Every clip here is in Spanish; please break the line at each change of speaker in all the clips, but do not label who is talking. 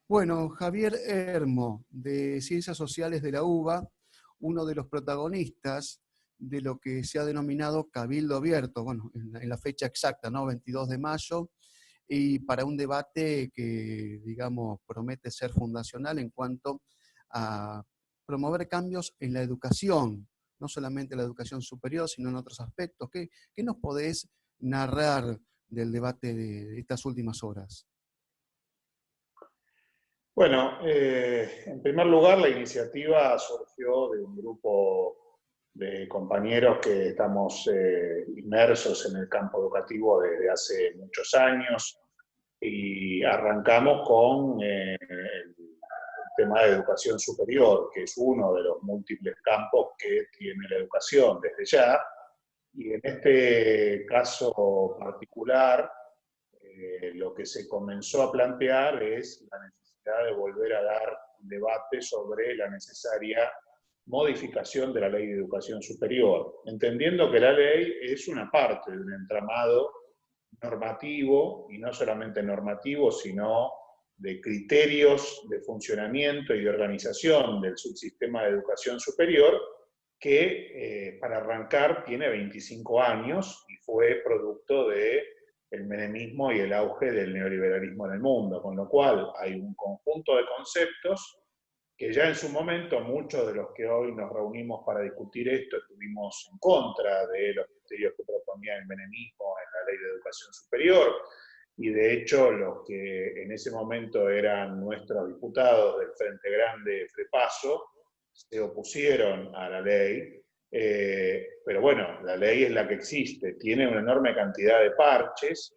Bueno, Javier Hermo, de Ciencias Sociales de la UBA, uno de los protagonistas de lo que se ha denominado Cabildo Abierto, bueno, en la fecha exacta, ¿no? 22 de mayo, y para un debate que, digamos, promete ser fundacional en cuanto a promover cambios en la educación, no solamente la educación superior, sino en otros aspectos. ¿Qué nos podés narrar del debate de estas últimas horas?
Bueno, en primer lugar, la iniciativa surgió de un grupo de compañeros que estamos inmersos en el campo educativo desde hace muchos años y arrancamos con el tema de educación superior, que es uno de los múltiples campos que tiene la educación desde ya. Y en este caso particular, lo que se comenzó a plantear es la necesidad de volver a dar un debate sobre la necesaria modificación de la Ley de Educación Superior, entendiendo que la ley es una parte de un entramado normativo, y no solamente normativo, sino de criterios de funcionamiento y de organización del subsistema de educación superior, que para arrancar tiene 25 años y fue producto de el menemismo y el auge del neoliberalismo en el mundo, con lo cual hay un conjunto de conceptos que ya en su momento muchos de los que hoy nos reunimos para discutir esto estuvimos en contra de los criterios que proponía el menemismo en la Ley de Educación Superior, y de hecho los que en ese momento eran nuestros diputados del Frente Grande Frepaso se opusieron a la ley. Pero bueno, la ley es la que existe, tiene una enorme cantidad de parches,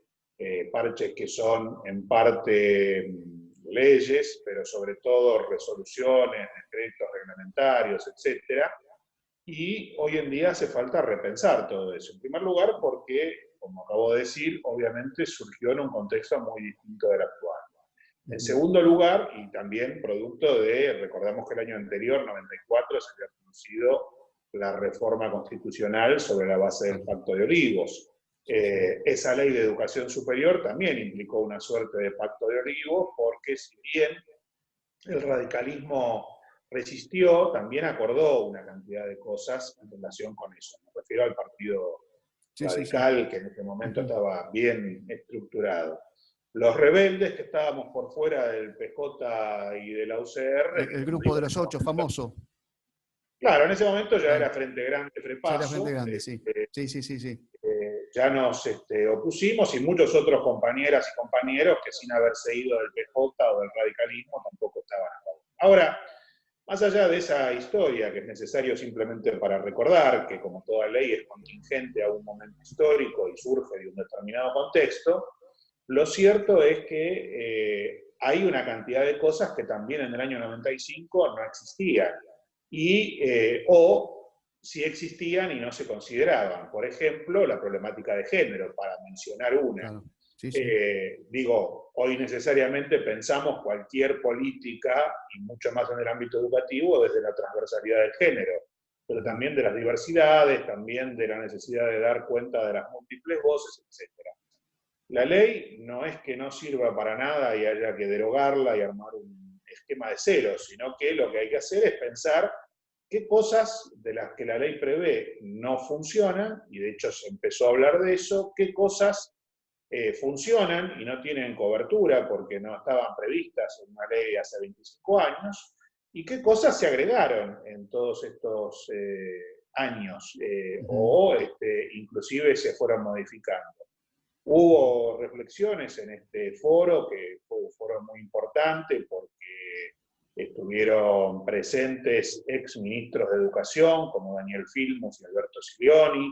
parches que son en parte leyes, pero sobre todo resoluciones, decretos reglamentarios, etcétera. Y hoy en día hace falta repensar todo eso. En primer lugar, porque, como acabo de decir, obviamente surgió en un contexto muy distinto del actual. En segundo lugar, y también producto de, recordamos que el año anterior, 94, se había producido la reforma constitucional sobre la base del Pacto de Olivos. Esa ley de educación superior también implicó una suerte de Pacto de Olivos, porque si bien el radicalismo resistió, también acordó una cantidad de cosas en relación con eso. Me refiero al Partido
Sí, sí, sí.
Radical, que en ese momento estaba bien estructurado. Los rebeldes, que estábamos por fuera del PJ y de la UCR,
El
que como
grupo
digo,
de
en
los
ese
8,
momento,
famoso.
claro, en ese momento ya
Claro,
era Frente Grande
ya era Frente
Frepaso,
Grande, sí. Sí, sí, sí, sí.
ya nos opusimos, y muchos otros compañeras y compañeros que sin haberse ido del PJ o del radicalismo tampoco estaban a favor. Ahora, más allá de esa historia, que es necesario simplemente para recordar que como toda ley es contingente a un momento histórico y surge de un determinado contexto, lo cierto es que hay una cantidad de cosas que también en el año 95 no existían, o sí existían y no se consideraban. Por ejemplo, la problemática de género, para mencionar una.
Claro. Sí, sí.
Digo, hoy necesariamente pensamos cualquier política, y mucho más en el ámbito educativo, desde la transversalidad del género, pero también de las diversidades, también de la necesidad de dar cuenta de las múltiples voces, etc. La ley no es que no sirva para nada y haya que derogarla y armar un esquema de cero, sino que lo que hay que hacer es pensar qué cosas de las que la ley prevé no funcionan, y de hecho se empezó a hablar de eso, qué cosas funcionan y no tienen cobertura porque no estaban previstas en una ley hace 25 años, y qué cosas se agregaron en todos estos años, o inclusive se fueron modificando. Hubo reflexiones en este foro, que fue un foro muy importante porque estuvieron presentes ex ministros de Educación como Daniel Filmus y Alberto Silioni,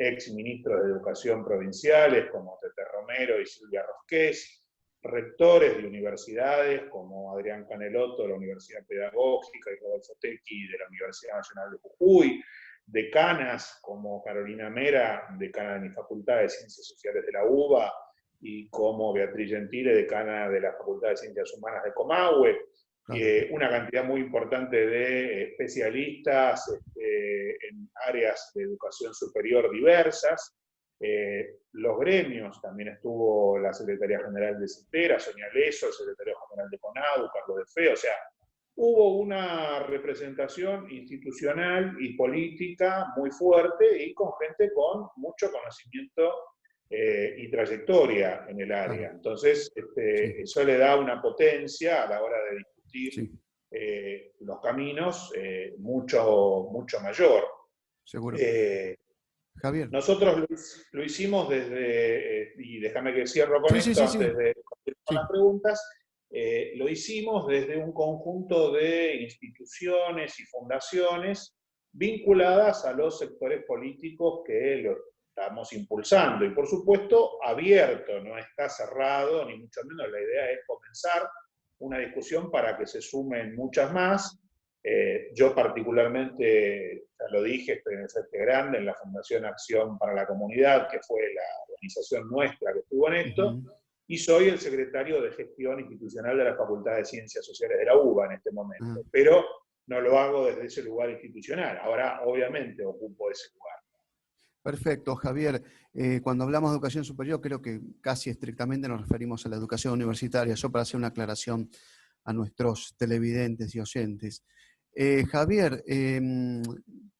ex ministros de Educación provinciales como Tete Romero y Silvia Rosqués, rectores de universidades como Adrián Canelotto de la Universidad Pedagógica y Rodolfo Tecchi de la Universidad Nacional de Jujuy, decanas como Carolina Mera, decana de mi Facultad de Ciencias Sociales de la UBA, y como Beatriz Gentile, decana de la Facultad de Ciencias Humanas de Comahue,
Claro.
una cantidad muy importante de especialistas en áreas de educación superior diversas. Los gremios, también estuvo la Secretaría General de CETERA, Sonia Leso, el Secretario general de CONADU, Carlos de Fe, o sea, hubo una representación institucional y política muy fuerte y con gente con mucho conocimiento y trayectoria en el área.
Claro.
Entonces,
Sí,
eso le da una potencia a la hora de discutir
sí,
los caminos mucho mayor.
seguro.
Eh,
Javier.
Nosotros lo hicimos desde, y déjame que cierro con
Sí, sí,
esto
sí,
antes
sí.
de continuar con las
Sí.
preguntas, lo hicimos desde un conjunto de instituciones y fundaciones vinculadas a los sectores políticos que lo estamos impulsando. Y por supuesto, abierto, no está cerrado, ni mucho menos. La idea es comenzar una discusión para que se sumen muchas más. Yo particularmente, ya lo dije, estoy en el CERTE Grande, en la Fundación Acción para la Comunidad, que fue la organización nuestra que estuvo en esto,
Ujú.
y soy el secretario de Gestión Institucional de la Facultad de Ciencias Sociales de la UBA en este
Ah,
momento, pero no lo hago desde ese lugar institucional. Ahora, obviamente, ocupo ese lugar.
perfecto, Javier. Cuando hablamos de educación superior, creo que casi estrictamente nos referimos a la educación universitaria. Yo para hacer una aclaración a nuestros televidentes y oyentes. Javier,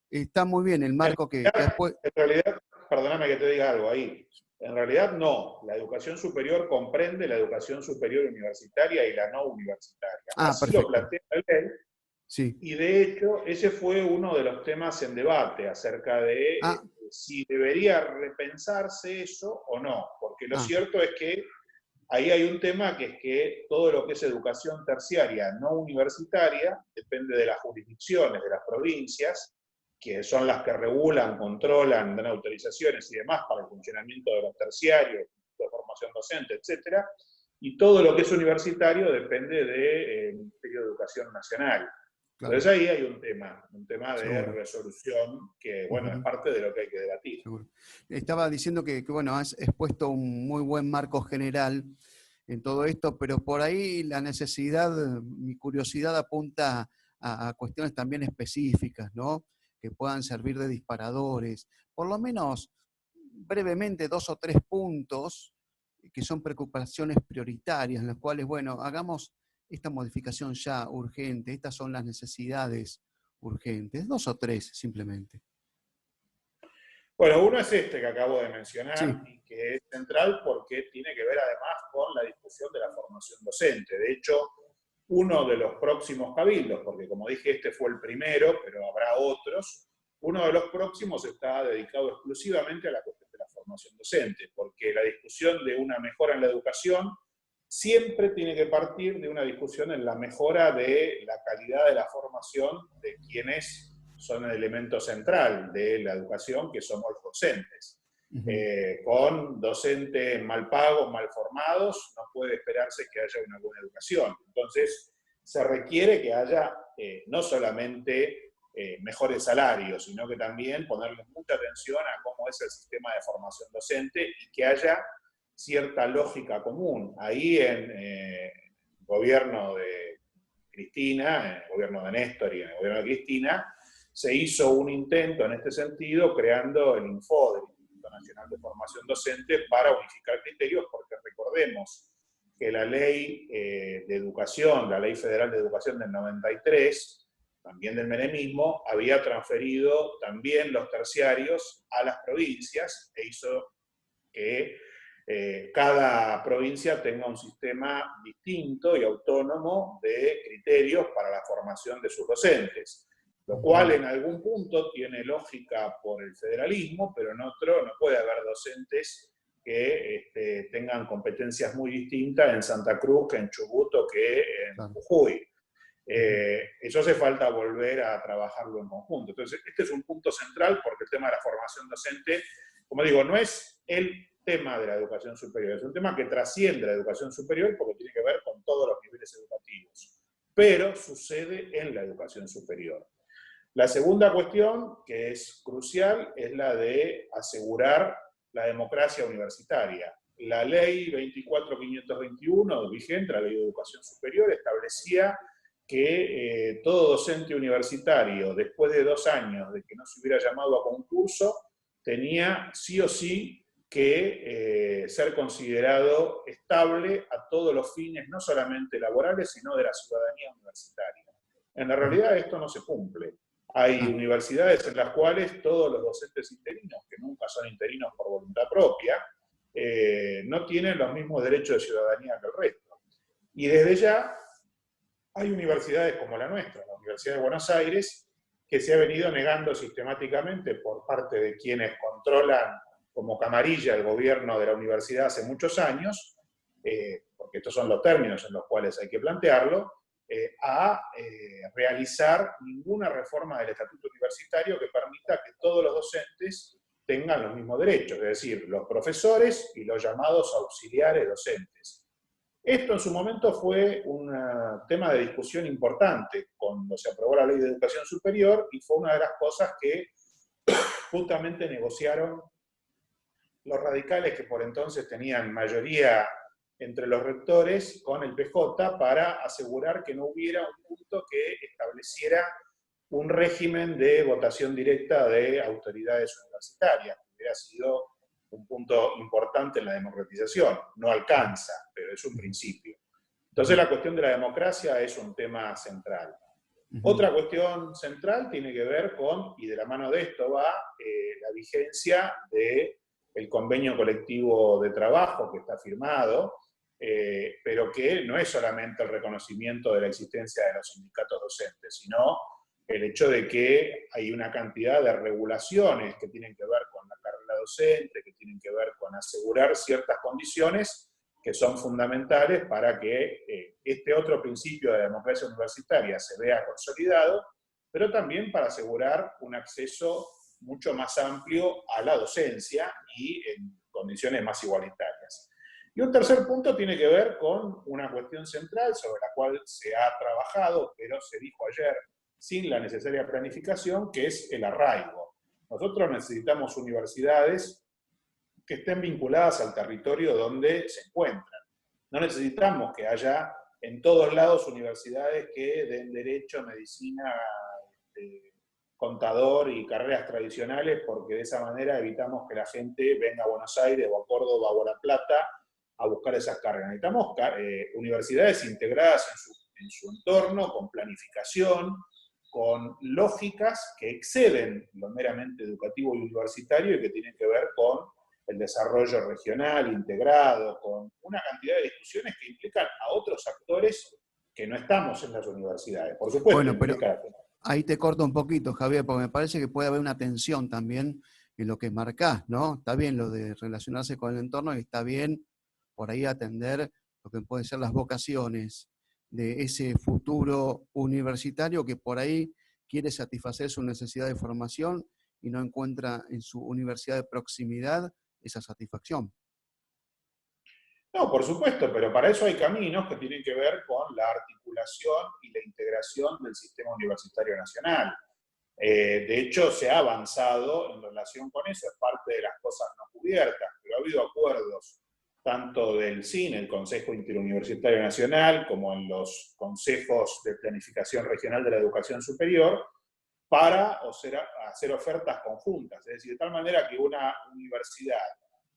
está muy bien el
En
marco que has puesto.
en realidad, perdóname que te diga algo ahí. En realidad no, la educación superior comprende la educación superior universitaria y la no universitaria.
Ah,
Así lo
perfecto.
plantea la ley,
Sí.
y de hecho ese fue uno de los temas en debate acerca de
Ah,
si debería repensarse eso o no, porque lo
ah,
cierto es que ahí hay un tema que es que todo lo que es educación terciaria no universitaria depende de las jurisdicciones, de las provincias, que son las que regulan, controlan, dan autorizaciones y demás para el funcionamiento de los terciarios, de formación docente, etcétera, y todo lo que es universitario depende del Ministerio de Educación Nacional.
claro,
Entonces ahí hay un tema de
seguro.
resolución que, bueno, es
Ujú,
parte de lo que hay que debatir.
seguro. Estaba diciendo bueno, has expuesto un muy buen marco general en todo esto, pero por ahí la necesidad, mi curiosidad apunta a cuestiones también específicas, ¿no? Que puedan servir de disparadores. Por lo menos, brevemente, 2 o 3 puntos que son preocupaciones prioritarias, en las cuales, bueno, hagamos esta modificación ya urgente, estas son las necesidades urgentes, 2 o 3 simplemente.
Bueno, uno es este que acabo de mencionar
Sí,
y que es central porque tiene que ver además con la discusión de la formación docente. De hecho, uno de los próximos cabildos, porque como dije, este fue el primero, pero habrá otros, uno de los próximos está dedicado exclusivamente a la cuestión de la formación docente, porque la discusión de una mejora en la educación siempre tiene que partir de una discusión en la mejora de la calidad de la formación de quienes son el elemento central de la educación, que somos los docentes.
ujú,
Con docentes mal pagos, mal formados, no puede esperarse que haya una buena educación. Entonces, se requiere que haya no solamente mejores salarios, sino que también ponerle mucha atención a cómo es el sistema de formación docente y que haya cierta lógica común. Ahí en el gobierno de Cristina, en el gobierno de Néstor y en el gobierno de Cristina, se hizo un intento en este sentido creando el INFODE, el Instituto Nacional de Formación Docente, para unificar criterios, porque recordemos que la ley de educación, la ley federal de educación del 93, también del menemismo, había transferido también los terciarios a las provincias e hizo que cada provincia tenga un sistema distinto y autónomo de criterios para la formación de sus docentes, lo cual
ujú,
en algún punto tiene lógica por el federalismo, pero en otro no puede haber docentes que tengan competencias muy distintas en Santa Cruz que en Chubut o que en
claro,
Jujuy.
ujú,
Eso hace falta volver a trabajarlo en conjunto. Entonces, este es un punto central porque el tema de la formación docente, como digo, no es el tema de la educación superior, es un tema que trasciende la educación superior porque tiene que ver con todos los niveles educativos, pero sucede en la educación superior. La segunda cuestión, que es crucial, es la de asegurar la democracia universitaria. La ley 24521, vigente, la ley de educación superior, establecía que todo docente universitario, después de 2 años de que no se hubiera llamado a concurso, tenía sí o sí que ser considerado estable a todos los fines, no solamente laborales, sino de la ciudadanía universitaria. En la realidad esto no se cumple. Hay universidades en las cuales todos los docentes interinos, que nunca son interinos por voluntad propia, no tienen los mismos derechos de ciudadanía que el resto. Y desde ya hay universidades como la nuestra, la Universidad de Buenos Aires, que se ha venido negando sistemáticamente por parte de quienes controlan como camarilla el gobierno de la universidad hace muchos años, porque estos son los términos en los cuales hay que plantearlo, a realizar ninguna reforma del estatuto universitario que permita que todos los docentes tengan los mismos derechos, es decir, los profesores y los llamados auxiliares docentes. Esto en su momento fue un tema de discusión importante cuando se aprobó la Ley de Educación Superior y fue una de las cosas que justamente negociaron los radicales que por entonces tenían mayoría entre los rectores con el PJ para asegurar que no hubiera un punto que estableciera un régimen de votación directa de autoridades universitarias. Hubiera sido un punto importante en la democratización. No alcanza, pero es un principio. Entonces la cuestión de la democracia es un tema central. Otra cuestión central tiene que ver con, y de la mano de esto va, la vigencia del convenio colectivo de trabajo que está firmado, pero que no es solamente el reconocimiento de la existencia de los sindicatos docentes, sino el hecho de que hay una cantidad de regulaciones que tienen que ver con la carrera docente, que tienen que ver con asegurar ciertas condiciones que son fundamentales para que este otro principio de la democracia universitaria se vea consolidado, pero también para asegurar un acceso mucho más amplio a la docencia y en condiciones más igualitarias. Y un tercer punto tiene que ver con una cuestión central sobre la cual se ha trabajado, pero se dijo ayer sin la necesaria planificación, que es el arraigo. Nosotros necesitamos universidades que estén vinculadas al territorio donde se encuentran. No necesitamos que haya en todos lados universidades que den derecho, medicina, contador y carreras tradicionales, porque de esa manera evitamos que la gente venga a Buenos Aires o a Córdoba o a La Plata a buscar esas cargas. Necesitamos universidades integradas en su entorno, con planificación, con lógicas que exceden lo meramente educativo y universitario y que tienen que ver con el desarrollo regional, integrado, con una cantidad de discusiones que implican a otros actores que no estamos en las universidades. Por supuesto,
bueno, pero
implica...
ahí te corto un poquito, Javier, porque me parece que puede haber una tensión también en lo que marcás, ¿no? Está bien lo de relacionarse con el entorno y está bien por ahí atender lo que pueden ser las vocaciones de ese futuro universitario que por ahí quiere satisfacer su necesidad de formación y no encuentra en su universidad de proximidad esa satisfacción.
No, por supuesto, pero para eso hay caminos que tienen que ver con la articulación y la integración del sistema universitario nacional. De hecho, se ha avanzado en relación con eso, es parte de las cosas no cubiertas, pero ha habido acuerdos tanto del CIN, el Consejo Interuniversitario Nacional, como en los consejos de planificación regional de la educación superior, para hacer ofertas conjuntas. Es decir, de tal manera que una universidad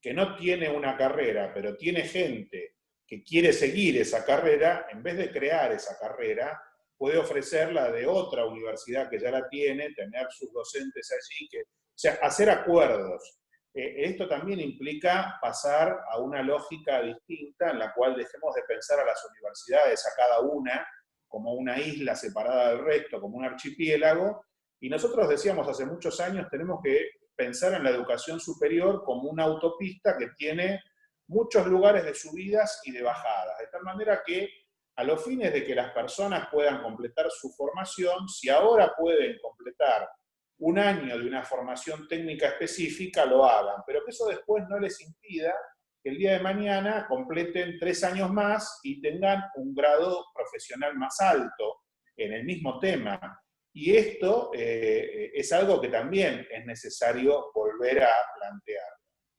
que no tiene una carrera, pero tiene gente que quiere seguir esa carrera, en vez de crear esa carrera, puede ofrecerla de otra universidad que ya la tiene, tener sus docentes allí, o sea, hacer acuerdos. Esto también implica pasar a una lógica distinta en la cual dejemos de pensar a las universidades, a cada una, como una isla separada del resto, como un archipiélago, y nosotros decíamos hace muchos años, tenemos que pensar en la educación superior como una autopista que tiene muchos lugares de subidas y de bajadas, de tal manera que a los fines de que las personas puedan completar su formación, si ahora pueden completar un año de una formación técnica específica, lo hagan, pero que eso después no les impida que el día de mañana completen 3 años más y tengan un grado profesional más alto en el mismo tema. Y esto es algo que también es necesario volver a plantear.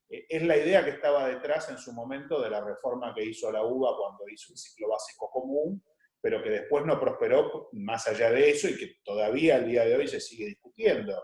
Es la idea que estaba detrás en su momento de la reforma que hizo la UBA cuando hizo el ciclo básico común, pero que después no prosperó más allá de eso y que todavía al día de hoy se sigue discutiendo.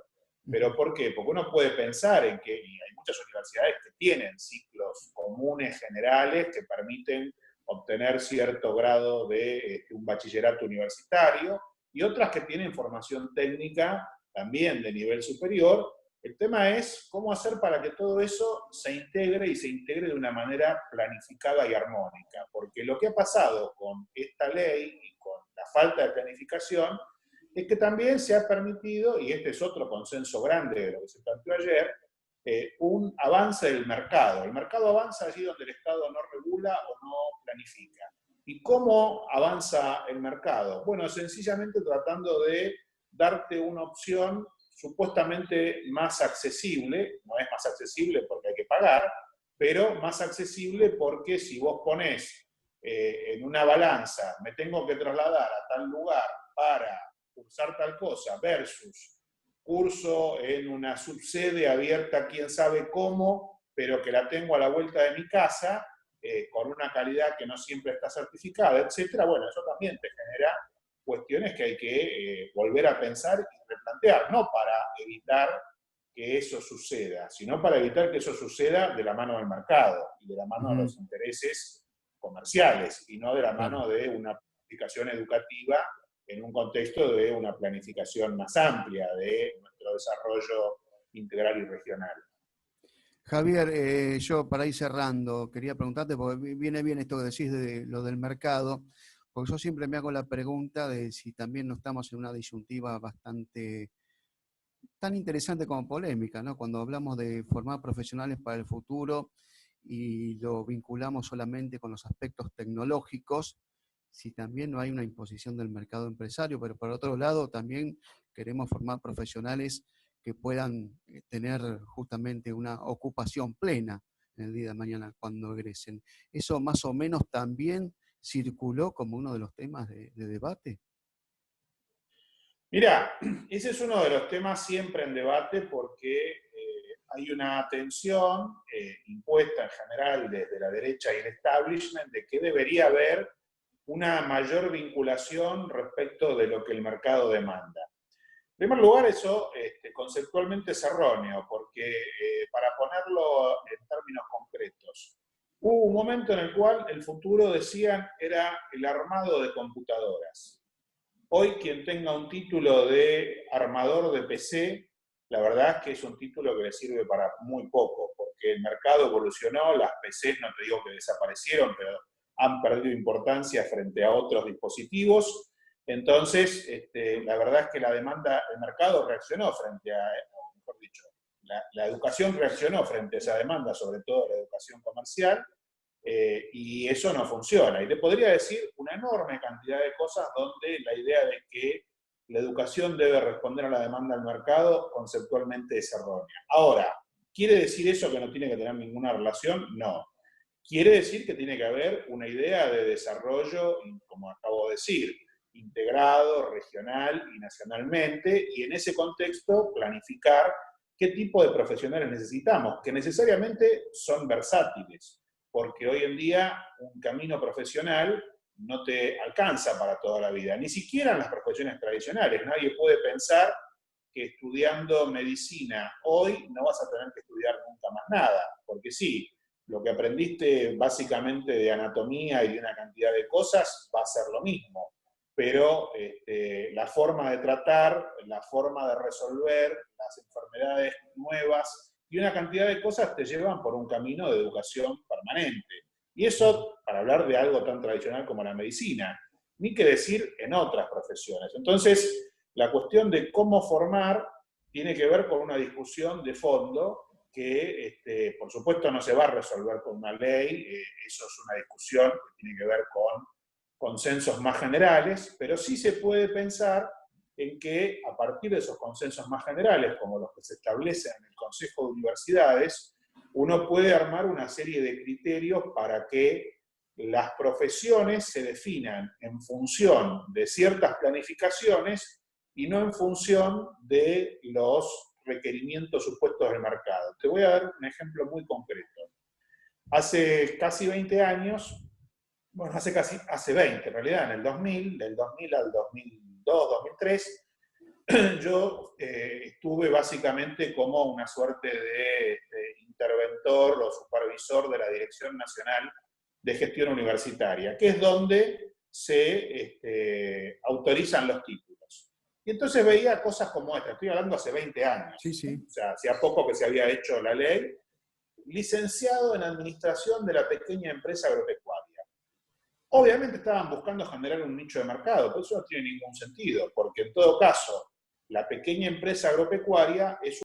¿Pero por qué? Porque uno puede pensar en que, y hay muchas universidades que tienen ciclos comunes generales que permiten obtener cierto grado de un bachillerato universitario, y otras que tienen formación técnica también de nivel superior. El tema es cómo hacer para que todo eso se integre y se integre de una manera planificada y armónica, porque lo que ha pasado con esta ley y con la falta de planificación es que también se ha permitido, y este es otro consenso grande de lo que se planteó ayer, un avance del mercado. El mercado avanza allí donde el Estado no regula o no planifica. ¿Y cómo avanza el mercado? Bueno, sencillamente tratando de darte una opción supuestamente más accesible, no es más accesible porque hay que pagar, pero más accesible porque si vos ponés en una balanza, me tengo que trasladar a tal lugar para cursar tal cosa, versus curso en una subsede abierta quién sabe cómo, pero que la tengo a la vuelta de mi casa, con una calidad que no siempre está certificada, etcétera. Bueno, eso también te genera cuestiones que hay que volver a pensar y replantear, no para evitar que eso suceda, sino para evitar que eso suceda de la mano del mercado y de la mano de los intereses comerciales, y no de la mano de una planificación educativa en un contexto de una planificación más amplia de nuestro desarrollo integral y regional.
Javier, yo para ir cerrando, quería preguntarte, porque viene bien esto que decís de lo del mercado, porque yo siempre me hago la pregunta de si también no estamos en una disyuntiva bastante tan interesante como polémica, ¿no? Cuando hablamos de formar profesionales para el futuro y lo vinculamos solamente con los aspectos tecnológicos, si también no hay una imposición del mercado empresario, pero por otro lado también queremos formar profesionales que puedan tener justamente una ocupación plena en el día de mañana cuando egresen. ¿Eso más o menos también circuló como uno de los temas de debate?
Mirá, ese es uno de los temas siempre en debate porque hay una tensión impuesta en general desde la derecha y el establishment de que debería haber una mayor vinculación respecto de lo que el mercado demanda. En primer lugar, eso conceptualmente es erróneo, porque para ponerlo en términos concretos, hubo un momento en el cual el futuro, decían, era el armado de computadoras. Hoy quien tenga un título de armador de PC, la verdad es que es un título que le sirve para muy poco, porque el mercado evolucionó, las PCs no te digo que desaparecieron, pero han perdido importancia frente a otros dispositivos. Entonces, la verdad es que la demanda, el mercado reaccionó frente a, mejor dicho, la educación reaccionó frente a esa demanda, sobre todo la educación comercial, y eso no funciona. Y te podría decir una enorme cantidad de cosas donde la idea de que la educación debe responder a la demanda del mercado conceptualmente es errónea. Ahora, ¿quiere decir eso que no tiene que tener ninguna relación? No. Quiere decir que tiene que haber una idea de desarrollo, como acabo de decir, integrado, regional y nacionalmente, y en ese contexto planificar qué tipo de profesionales necesitamos, que necesariamente son versátiles, porque hoy en día un camino profesional no te alcanza para toda la vida, ni siquiera en las profesiones tradicionales. Nadie puede pensar que estudiando medicina hoy no vas a tener que estudiar nunca más nada, porque sí, lo que aprendiste básicamente de anatomía y de una cantidad de cosas va a ser lo mismo, pero la forma de tratar, la forma de resolver las enfermedades nuevas y una cantidad de cosas te llevan por un camino de educación permanente. Y eso, para hablar de algo tan tradicional como la medicina, ni que decir en otras profesiones. Entonces, la cuestión de cómo formar tiene que ver con una discusión de fondo que, por supuesto, no se va a resolver con una ley, eso es una discusión que tiene que ver con consensos más generales, pero sí se puede pensar en que a partir de esos consensos más generales, como los que se establecen en el Consejo de Universidades, uno puede armar una serie de criterios para que las profesiones se definan en función de ciertas planificaciones y no en función de los requerimientos supuestos del mercado. Te voy a dar un ejemplo muy concreto. Hace casi 20 años, bueno, hace 20 en realidad, en el 2000, del 2000 al 2002, 2003, yo estuve básicamente como una suerte de interventor o supervisor de la Dirección Nacional de Gestión Universitaria, que es donde se autorizan los títulos. Y entonces veía cosas como esta, estoy hablando hace 20 años,
Sí, sí.
o sea, hacía poco que se había hecho la ley, licenciado en Administración de la Pequeña Empresa Agropecuaria. Obviamente estaban buscando generar un nicho de mercado, pero eso no tiene ningún sentido, porque en todo caso, la pequeña empresa agropecuaria es